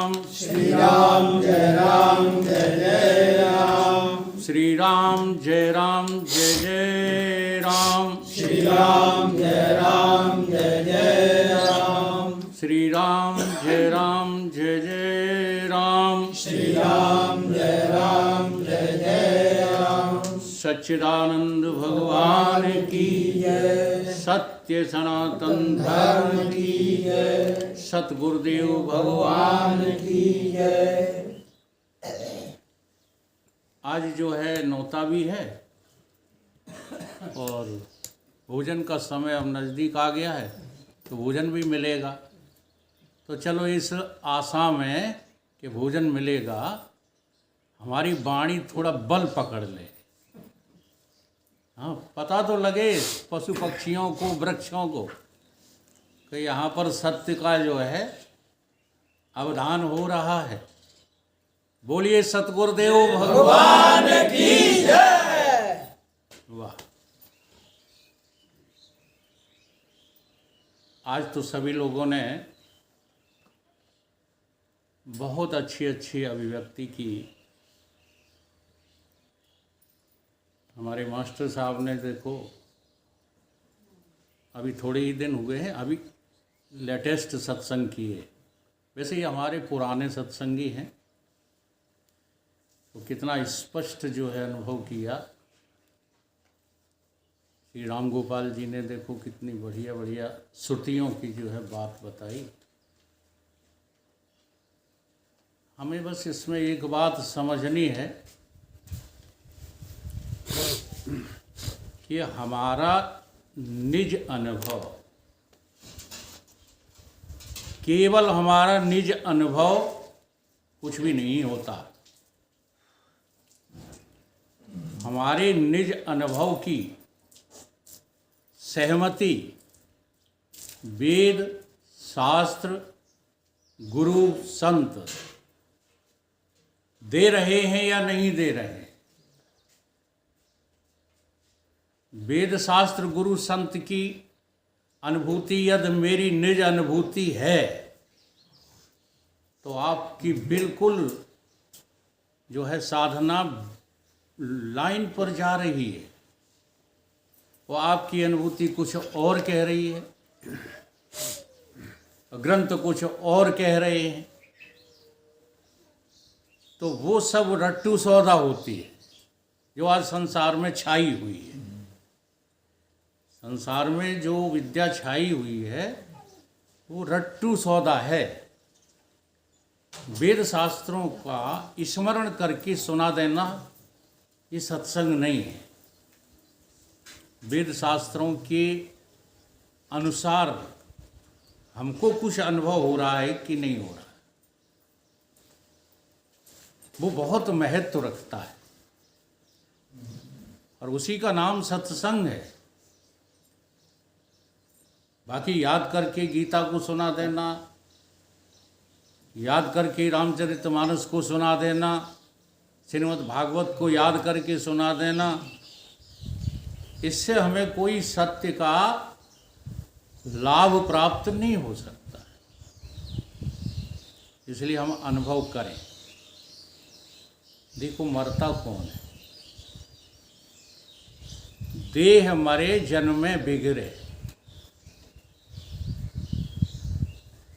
श्री राम जय राम जय जय राम। श्री राम जय राम जय जय राम। श्री राम जय राम जय जय राम। श्री राम जय राम जय जय राम। श्री राम जय राम जय जय राम। सच्चिदानंद भगवान की जय। सत्य सनातन धर्म की जय। सतगुरुदेव भगवान की जय। आज जो है नौता भी है और भोजन का समय अब नज़दीक आ गया है तो भोजन भी मिलेगा। तो चलो इस आशा में कि भोजन मिलेगा हमारी वाणी थोड़ा बल पकड़ ले। हाँ, पता तो लगे पशु पक्षियों को, वृक्षों को कि यहाँ पर सत्य का जो है अवधान हो रहा है। बोलिए सतगुरुदेव भगवान की जय। वाह। आज तो सभी लोगों ने बहुत अच्छी अच्छी अभिव्यक्ति की। हमारे मास्टर साहब ने देखो अभी थोड़े ही दिन हुए हैं, अभी लेटेस्ट सत्संग किए। वैसे ये हमारे पुराने सत्संगी हैं तो कितना स्पष्ट जो है अनुभव किया। श्री राम गोपाल जी ने देखो कितनी बढ़िया बढ़िया श्रुतियों की जो है बात बताई। हमें बस इसमें एक बात समझनी है कि हमारा निज अनुभव, केवल हमारा निज अनुभव कुछ भी नहीं होता। हमारे निज अनुभव की सहमति वेद, शास्त्र, गुरु, संत दे रहे हैं या नहीं दे रहे हैं। वेद, शास्त्र, गुरु, संत की अनुभूति यदि मेरी निज अनुभूति है तो आपकी बिल्कुल जो है साधना लाइन पर जा रही है। वो आपकी अनुभूति कुछ और कह रही है, ग्रंथ कुछ और कह रहे हैं, तो वो सब रट्टू सौदा होती है जो आज संसार में छाई हुई है। संसार में जो विद्या छाई हुई है वो रट्टू सौदा है। वेद शास्त्रों का स्मरण करके सुना देना ये सत्संग नहीं है। वेद शास्त्रों के अनुसार हमको कुछ अनुभव हो रहा है कि नहीं हो रहा है, वो बहुत महत्व रखता है और उसी का नाम सत्संग है। बाकी याद करके गीता को सुना देना, याद करके रामचरितमानस को सुना देना, श्रीमद् भागवत को याद करके सुना देना, इससे हमें कोई सत्य का लाभ प्राप्त नहीं हो सकता। इसलिए हम अनुभव करें। देखो मरता कौन है? देह मरे जन्म में बिगड़े।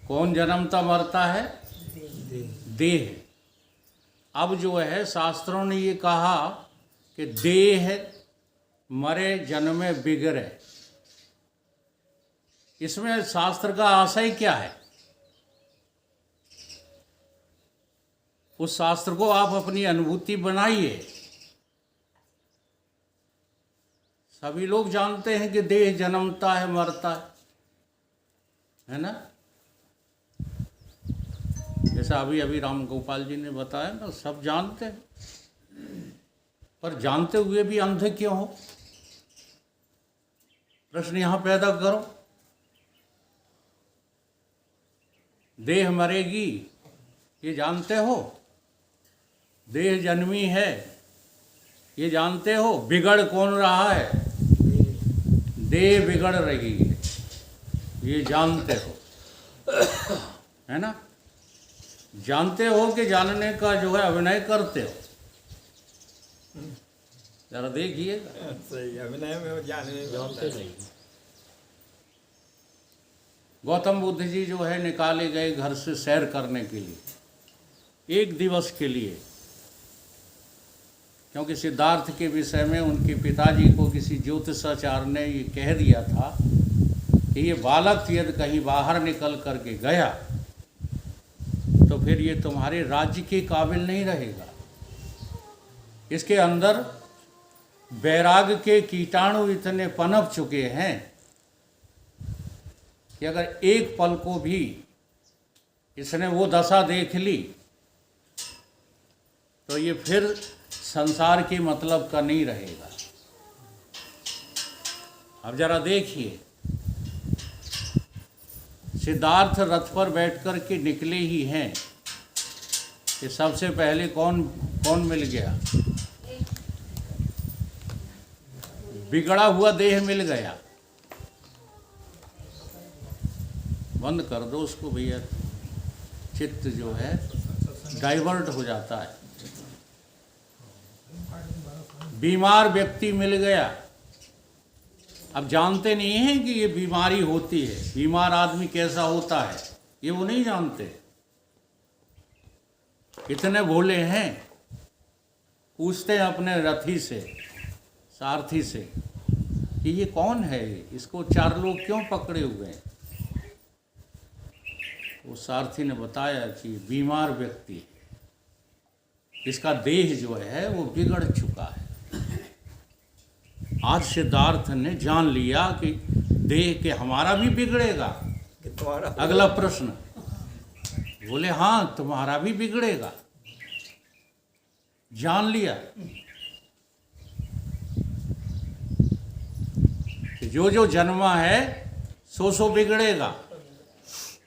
कौन जन्मता मरता है? देह। अब जो है शास्त्रों ने ये कहा कि देह मरे जन्म में बिगड़े। इसमें शास्त्र का आशय क्या है? उस शास्त्र को आप अपनी अनुभूति बनाइए। सभी लोग जानते हैं कि देह जन्मता है, मरता है ना। जैसा अभी अभी राम गोपाल जी ने बताया ना, सब जानते हैं, पर जानते हुए भी अंधे क्यों हो? प्रश्न यहाँ पैदा करो। देह मरेगी ये जानते हो, देह जन्मी है ये जानते हो, बिगड़ कौन रहा है? देह बिगड़ रही है ये जानते हो, है ना। जानते हो कि जानने का जो है अभिनय करते हो? जरा देखिएगा। सही, अभिनय में वो जानने में होता है। गौतम बुद्ध जी जो है निकाले गए घर से सैर करने के लिए, एक दिवस के लिए, क्योंकि सिद्धार्थ के विषय में उनके पिताजी को किसी ज्योतिषाचार्य ने ये कह दिया था कि ये बालक यदि कहीं बाहर निकल करके गया तो फिर ये तुम्हारे राज्य के काबिल नहीं रहेगा। इसके अंदर वैराग के कीटाणु इतने पनप चुके हैं कि अगर एक पल को भी इसने वो दशा देख ली तो ये फिर संसार के मतलब का नहीं रहेगा। अब जरा देखिए, सिद्धार्थ रथ पर बैठकर के निकले ही हैं कि सबसे पहले कौन मिल गया? बिगड़ा हुआ देह मिल गया। बंद कर दो उसको भैया, चित्त जो है डाइवर्ट हो जाता है। बीमार व्यक्ति मिल गया। अब जानते नहीं हैं कि ये बीमारी होती है, बीमार आदमी कैसा होता है, ये वो नहीं जानते। इतने भोले हैं, पूछते हैं अपने रथी से, सारथी से कि ये कौन है, इसको चार लोग क्यों पकड़े हुए हैं? वो सारथी ने बताया कि बीमार व्यक्ति है, इसका देह जो है वो बिगड़ चुका है। आज सिद्धार्थ ने जान लिया कि देह के हमारा भी बिगड़ेगा। कि तुम्हारा अगला प्रश्न, बोले हाँ तुम्हारा भी बिगड़ेगा। जान लिया कि जो जो जन्मा है सो बिगड़ेगा,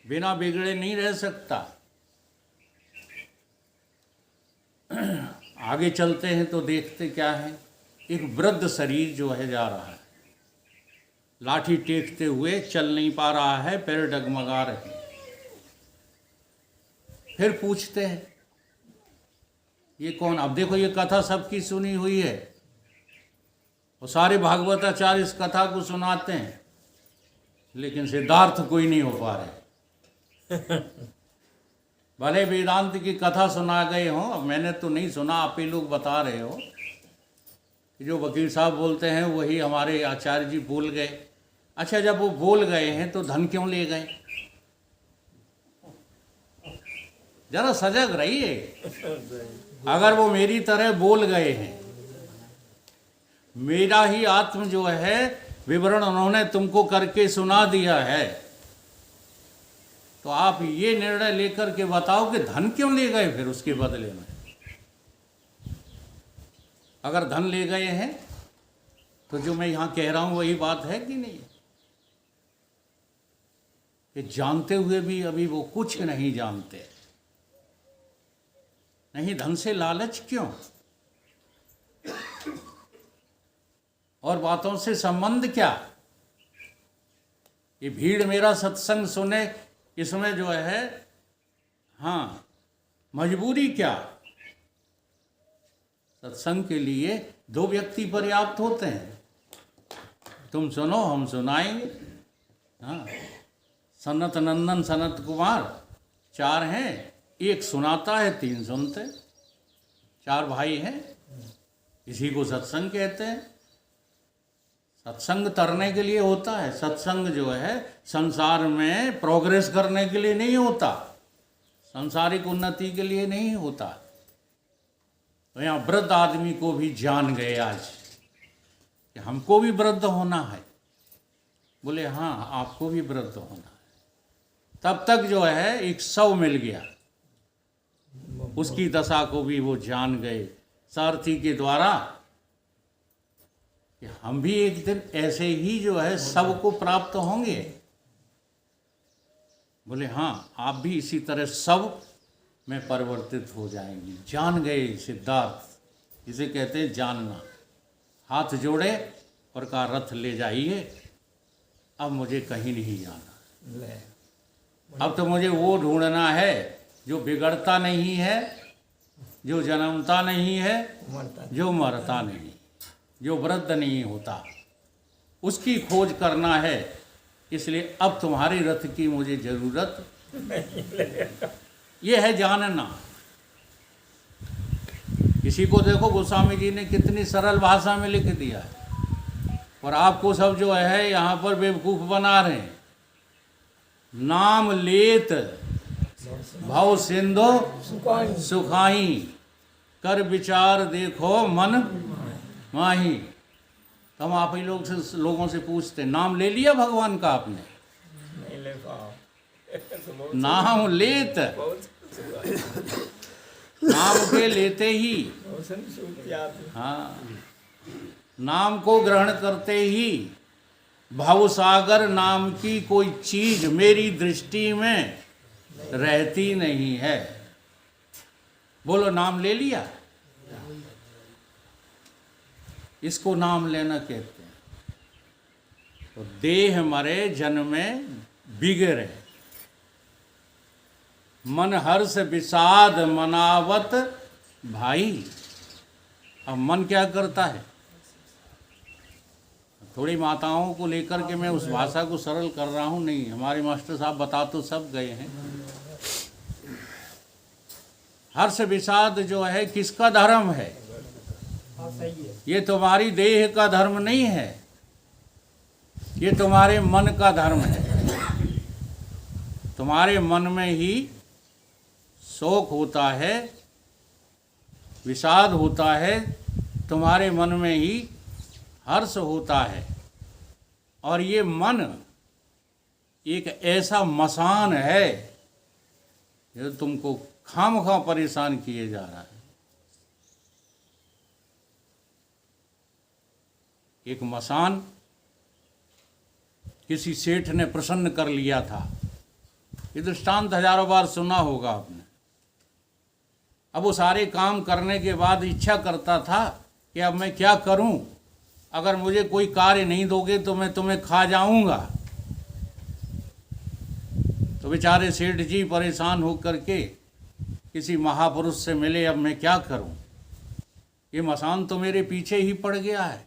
बिना बिगड़े नहीं रह सकता। आगे चलते हैं तो देखते क्या है, एक वृद्ध शरीर जो है जा रहा है, लाठी टेकते हुए, चल नहीं पा रहा है, पैर डगमगा रहे हैं। फिर पूछते हैं ये कौन? अब देखो ये कथा सबकी सुनी हुई है और सारे भागवताचार्य इस कथा को सुनाते हैं, लेकिन सिद्धार्थ कोई नहीं हो पा रहे। भले वेदांत की कथा सुना गए हों, अब मैंने तो नहीं सुना, आप ही लोग बता रहे हो कि जो वकील साहब बोलते हैं वही हमारे आचार्य जी बोल गए। अच्छा, जब वो बोल गए हैं तो धन क्यों ले गए? जरा सजग रहिए। अगर वो मेरी तरह बोल गए हैं, मेरा ही आत्म जो है विवरण उन्होंने तुमको करके सुना दिया है, तो आप ये निर्णय लेकर के बताओ कि धन क्यों ले गए फिर उसके बदले में? अगर धन ले गए हैं तो जो मैं यहां कह रहा हूं वही बात है कि नहीं? कि जानते हुए भी अभी वो कुछ नहीं जानते। नहीं, धन से लालच क्यों? और बातों से संबंध क्या? ये भीड़ मेरा सत्संग सुने, इसमें जो है हाँ मजबूरी क्या? सत्संग के लिए दो व्यक्ति पर्याप्त होते हैं। तुम सुनो, हम सुनाएंगे। हाँ, सनत नंदन सनत कुमार चार हैं, एक सुनाता है, तीन सुनते। चार भाई हैं, इसी को सत्संग कहते हैं। सत्संग तरने के लिए होता है। सत्संग जो है संसार में प्रोग्रेस करने के लिए नहीं होता, सांसारिक उन्नति के लिए नहीं होता। तो यहाँ वृद्ध आदमी को भी जान गए आज कि हमको भी वृद्ध होना है। बोले हाँ, आपको भी वृद्ध होना है। तब तक जो है एक शव मिल गया, उसकी दशा को भी वो जान गए सारथी के द्वारा कि हम भी एक दिन ऐसे ही जो है सब को प्राप्त होंगे। बोले हाँ, आप भी इसी तरह सब में परिवर्तित हो जाएंगे। जान गए सिद्धार्थ, जिसे कहते हैं जानना। हाथ जोड़े और कहा रथ ले जाइए, अब मुझे कहीं नहीं जाना। अब तो मुझे वो ढूंढना है जो बिगड़ता नहीं है, जो जन्मता नहीं है, जो मरता नहीं, जो वृद्ध नहीं होता, उसकी खोज करना है। इसलिए अब तुम्हारी रथ की मुझे जरूरत ये है जानना। किसी को देखो गोस्वामी जी ने कितनी सरल भाषा में लिख दिया है, और आपको सब जो है यहाँ पर बेवकूफ़ बना रहे हैं। नाम लेत भव सिंधु सुखाई, कर विचार देखो मन माही। तो हम आप ही लोगों से पूछते हैं, नाम ले लिया भगवान का आपने? नहीं ले पाओ। नाम लेत, नाम के लेते ही, हाँ, नाम को ग्रहण करते ही भवसागर नाम की कोई चीज मेरी दृष्टि में रहती नहीं है। बोलो, नाम ले लिया? इसको नाम लेना कहते हैं। तो देह मरे जन्मे बिगड़े, मन हर्ष विषाद मनावत भाई। अब मन क्या करता है? थोड़ी माताओं को लेकर के मैं उस भाषा को सरल कर रहा हूँ, नहीं, हमारे मास्टर साहब बता तो सब गए हैं। हर्ष विषाद जो है किसका धर्म है? ये तुम्हारी देह का धर्म नहीं है, ये तुम्हारे मन का धर्म है। तुम्हारे मन में ही शोक होता है, विषाद होता है, तुम्हारे मन में ही हर्ष होता है। और ये मन एक ऐसा मसान है जो तुमको खामखा परेशान किए जा रहा है। एक मसान किसी सेठ ने प्रसन्न कर लिया था। ये दृष्टांत हजारों बार सुना होगा आपने। अब वो सारे काम करने के बाद इच्छा करता था कि अब मैं क्या करूं, अगर मुझे कोई कार्य नहीं दोगे तो मैं तुम्हें खा जाऊंगा। तो बेचारे सेठ जी परेशान होकर के किसी महापुरुष से मिले, अब मैं क्या करूं, ये मसान तो मेरे पीछे ही पड़ गया है,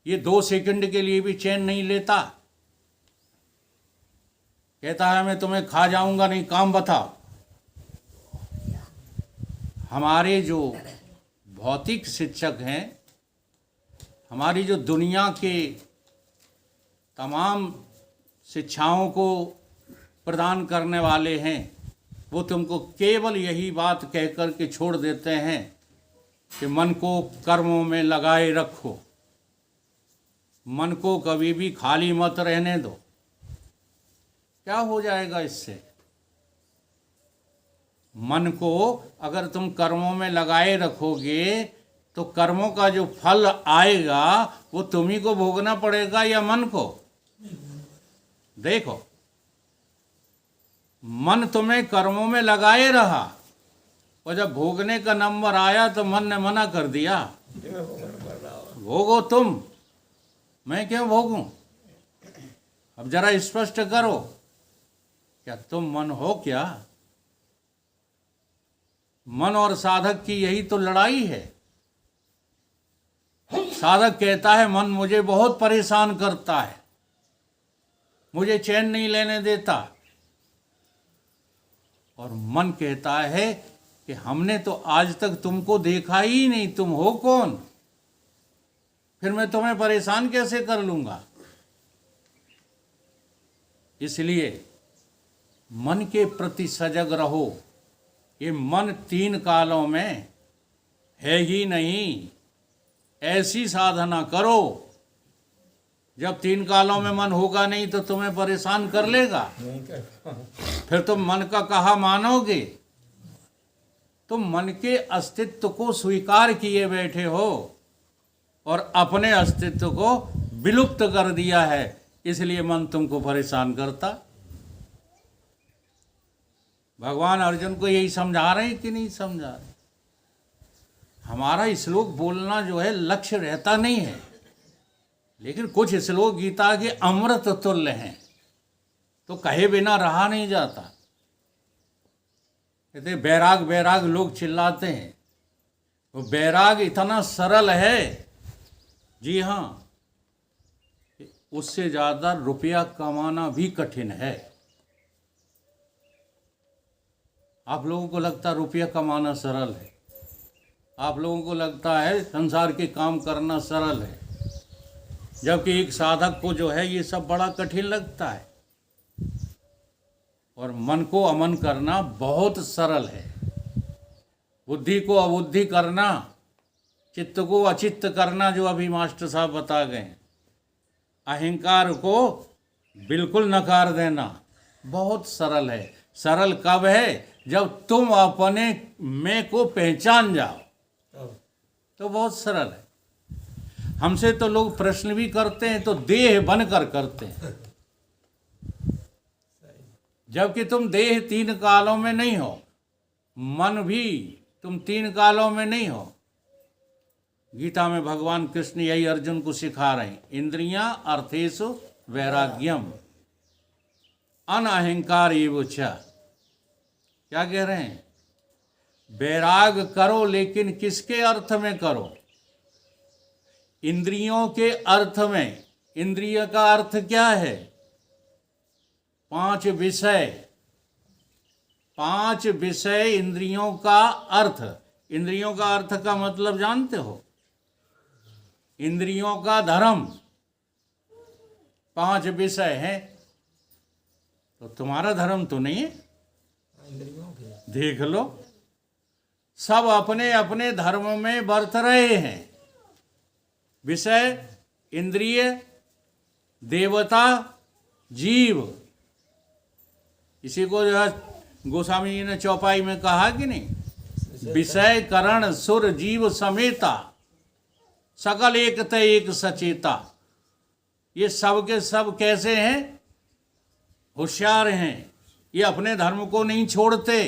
ये 2 सेकंड के लिए भी चैन नहीं लेता, कहता है मैं तुम्हें खा जाऊंगा, नहीं काम बताओ। हमारे जो भौतिक शिक्षक हैं, हमारी जो दुनिया के तमाम शिक्षाओं को प्रदान करने वाले हैं, वो तुमको केवल यही बात कह कर के छोड़ देते हैं कि मन को कर्मों में लगाए रखो, मन को कभी भी खाली मत रहने दो। क्या हो जाएगा इससे? मन को अगर तुम कर्मों में लगाए रखोगे तो कर्मों का जो फल आएगा वो तुम्ही को भोगना पड़ेगा या मन को? देखो, मन तुम्हें कर्मों में लगाए रहा और जब भोगने का नंबर आया तो मन ने मना कर दिया, भोगो तुम, मैं क्यों भोगूं। अब जरा स्पष्ट करो, क्या तुम मन हो क्या? मन और साधक की यही तो लड़ाई है। साधक कहता है मन मुझे बहुत परेशान करता है, मुझे चैन नहीं लेने देता, और मन कहता है कि हमने तो आज तक तुमको देखा ही नहीं, तुम हो कौन, फिर मैं तुम्हें परेशान कैसे कर लूंगा। इसलिए मन के प्रति सजग रहो। ये मन 3 कालों में है ही नहीं। ऐसी साधना करो, जब 3 कालों में मन होगा नहीं तो तुम्हें परेशान कर लेगा, फिर तुम मन का कहा मानोगे। तुम मन के अस्तित्व को स्वीकार किए बैठे हो और अपने अस्तित्व को विलुप्त कर दिया है, इसलिए मन तुमको परेशान करता। भगवान अर्जुन को यही समझा रहे हैं कि नहीं समझा रहे? हमारा श्लोक बोलना जो है लक्ष्य रहता नहीं है, लेकिन कुछ श्लोक गीता के अमृत तुल्य हैं, तो कहे बिना रहा नहीं जाता। कहते बैराग बैराग लोग चिल्लाते हैं, वो बैराग इतना सरल है, जी हाँ, उससे ज़्यादा रुपया कमाना भी कठिन है। आप लोगों को लगता है रुपया कमाना सरल है, आप लोगों को लगता है संसार के काम करना सरल है, जबकि एक साधक को जो है ये सब बड़ा कठिन लगता है। और मन को अमन करना बहुत सरल है, बुद्धि को अबुद्धि करना, चित्त को अचित्त करना, जो अभी मास्टर साहब बता गए, अहंकार को बिल्कुल नकार देना बहुत सरल है। सरल कब है? जब तुम अपने मैं को पहचान जाओ तो बहुत सरल है। हमसे तो लोग प्रश्न भी करते हैं तो देह बनकर करते हैं, जबकि तुम देह तीन कालों में नहीं हो, मन भी तुम तीन कालों में नहीं हो। गीता में भगवान कृष्ण यही अर्जुन को सिखा रहे हैं, इंद्रियां अर्थेषु वैराग्यम अनअहंकार एव च। क्या कह रहे हैं? वैराग करो, लेकिन किसके अर्थ में करो? इंद्रियों के अर्थ में। इंद्रिय का अर्थ क्या है? पांच विषय। पांच विषय इंद्रियों का अर्थ। इंद्रियों का अर्थ का मतलब जानते हो? इंद्रियों का धर्म। पांच विषय हैं, तो तुम्हारा धर्म तो नहीं है? देख लो, सब अपने अपने धर्म में बरत रहे हैं। विषय, इंद्रिय, देवता, जीव। इसी को जो है गोस्वामी जी ने चौपाई में कहा कि नहीं, विषय करण सुर जीव समेता सकल एक तय एक सचेता। ये सब के सब कैसे हैं? होशियार हैं, ये अपने धर्म को नहीं छोड़ते।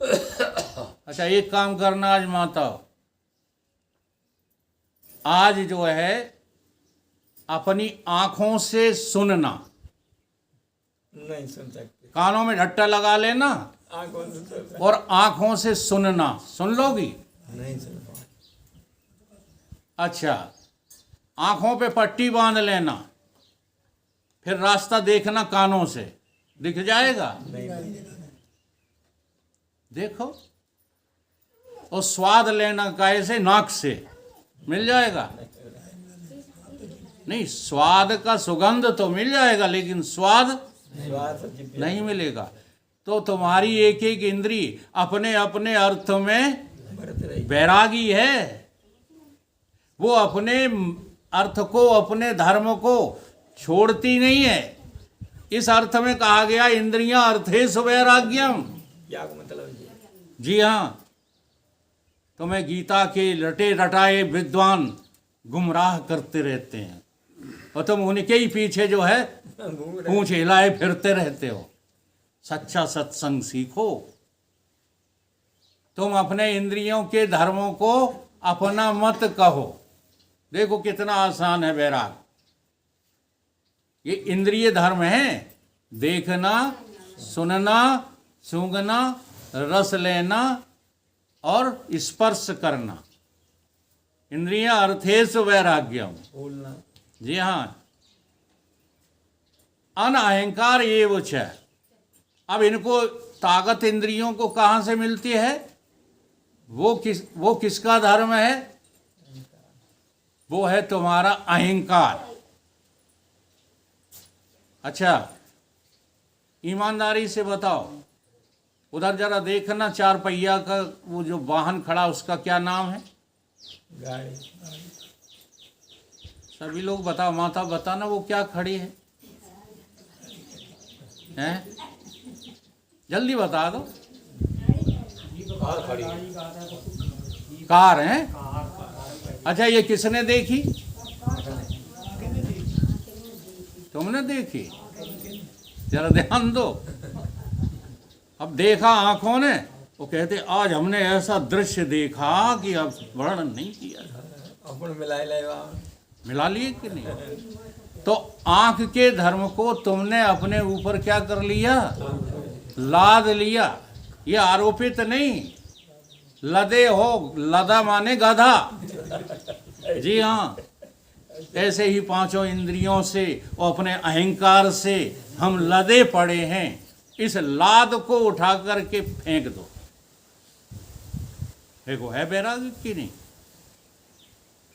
अच्छा, एक काम करना आज माता, आज जो है अपनी आंखों से सुनना, नहीं सुन सकते, कानों में ढट्टा लगा लेना आंखों से सुन सकते, और आंखों से सुनना। सुन लोगी? नहीं सुन पाए। अच्छा, आंखों पे पट्टी बांध लेना, फिर रास्ता देखना कानों से, दिख जाएगा? नहीं। देखो, और स्वाद लेना कैसे? नाक से मिल जाएगा? नहीं, स्वाद का सुगंध तो मिल जाएगा, लेकिन स्वाद नहीं मिलेगा। तो तुम्हारी एक एक इंद्री अपने अपने अर्थ में बैरागी है। वो अपने अर्थ को, अपने धर्म को छोड़ती नहीं है। इस अर्थ में कहा गया इंद्रियां अर्थेषु वैराग्यम। क्या मतलब जी? जी हाँ, तुम्हें गीता के रटे रटाए विद्वान गुमराह करते रहते हैं और तुम उनके ही पीछे जो है पूंछ हिलाए फिरते रहते हो। सच्चा सत्संग सीखो। तुम अपने इंद्रियों के धर्मों को अपना मत कहो। देखो कितना आसान है वैराग। ये इंद्रिय धर्म है, देखना, सुनना, सूंघना, रस लेना और स्पर्श करना। इंद्रियां अर्थेषु वैराग्यम। बोलना। जी हाँ, अनअहंकार एव च। अब इनको ताकत इंद्रियों को कहाँ से मिलती है? वो किसका धर्म है? वो है तुम्हारा अहंकार। अच्छा, ईमानदारी से बताओ, उधर जरा देखना, चार पहिया का वो जो वाहन खड़ा, उसका क्या नाम है? गाड़ी। सभी लोग बताओ, माता बताना, वो क्या खड़ी है? हैं? जल्दी बता दो। कार है? अच्छा, ये किसने देखी? तुमने देखी? जरा ध्यान दो। अब देखा आंखों ने, वो कहते आज हमने ऐसा दृश्य देखा कि अब वर्णन नहीं किया। अपन मिला लिए कि नहीं? तो आंख के धर्म को तुमने अपने ऊपर क्या कर लिया? लाद लिया। ये आरोपित नहीं, लदे हो, लदा माने गधा। जी हाँ, ऐसे ही पांचों इंद्रियों से और अपने अहंकार से हम लदे पड़े हैं। इस लाद को उठा करके फेंक दो। देखो है बैरागी की नहीं।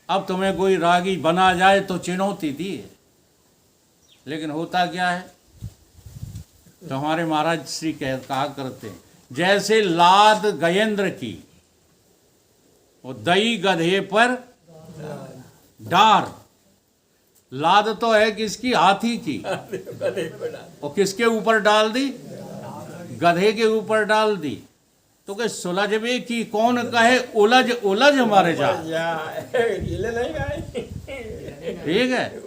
अब तुम्हें कोई रागी बना जाए तो चुनौती दी है, लेकिन होता क्या है, तो हमारे महाराज श्री कहा करते हैं, जैसे लाद गजेंद्र की, वो दई गधे पर डार। लाद तो है किसकी? हाथी की। और किसके ऊपर डाल दी? गधे के ऊपर डाल दी। तो क्या सुलझवे की कौन कहे, उलझ उलझ मर जा। ठीक है,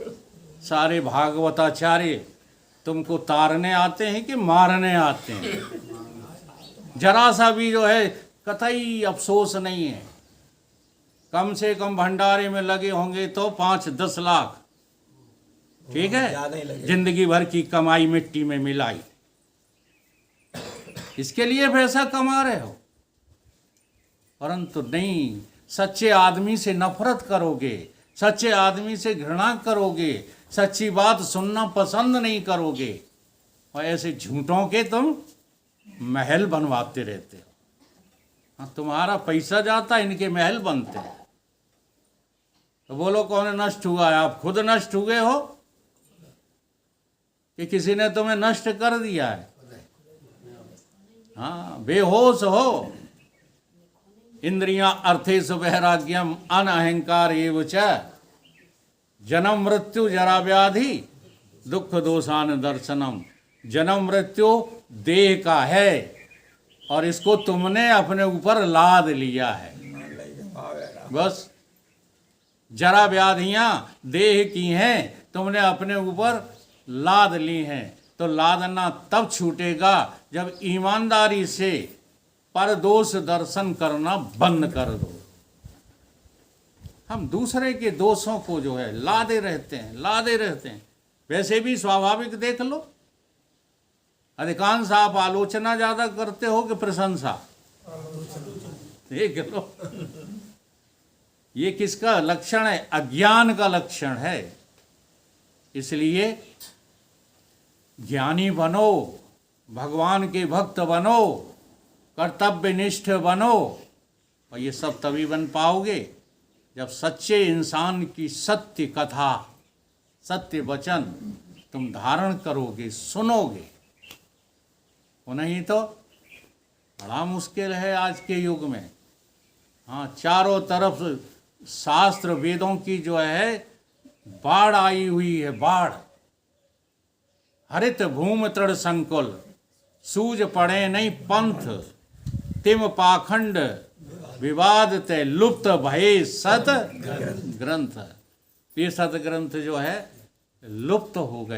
सारे भागवताचार्य तुमको तारने आते हैं कि मारने आते हैं? जरा सा भी जो है कतई अफसोस नहीं है। कम से कम भंडारे में लगे होंगे तो 5-10 लाख। ठीक है, जिंदगी भर की कमाई मिट्टी में मिलाई, इसके लिए पैसा कमा रहे हो। परंतु नहीं, सच्चे आदमी से नफरत करोगे, सच्चे आदमी से घृणा करोगे, सच्ची बात सुनना पसंद नहीं करोगे, और ऐसे झूठों के तुम महल बनवाते रहते हो। हाँ, तुम्हारा पैसा जाता, इनके महल बनते हैं। तो बोलो कौन नष्ट हुआ है? आप खुद नष्ट हुए हो कि किसी ने तुम्हें नष्ट कर दिया है? हाँ, बेहोश हो। इंद्रियां अर्थेषु वैराग्यम अन अहंकार एव च जन्म मृत्यु जरा व्याधि दुख दोषान दर्शनम। जन्म मृत्यु देह का है और इसको तुमने अपने ऊपर लाद लिया है। बस जरा व्याधियां देह की हैं, तुमने अपने ऊपर लाद ली हैं। तो लादना तब छूटेगा जब ईमानदारी से परदोष दर्शन करना बंद कर दो। हम दूसरे के दोषों को जो है लादे रहते हैं। वैसे भी स्वाभाविक देख लो, अधिकांश आप आलोचना ज्यादा करते हो कि प्रशंसा? देख लो, ये किसका लक्षण है? अज्ञान का लक्षण है। इसलिए ज्ञानी बनो, भगवान के भक्त बनो, कर्तव्यनिष्ठ बनो, और ये सब तभी बन पाओगे जब सच्चे इंसान की सत्य कथा, सत्य वचन तुम धारण करोगे, सुनोगे। वो नहीं तो बड़ा मुश्किल है आज के युग में। हाँ, चारों तरफ शास्त्र वेदों की जो है बाढ़ आई हुई है, बाढ़। हरित भूमि तृण संकुल, सूझ पड़े नहीं पंथ, तिम पाखंड विवाद ते लुप्त भये सत ग्रंथ। ये सत ग्रंथ जो है लुप्त हो गए।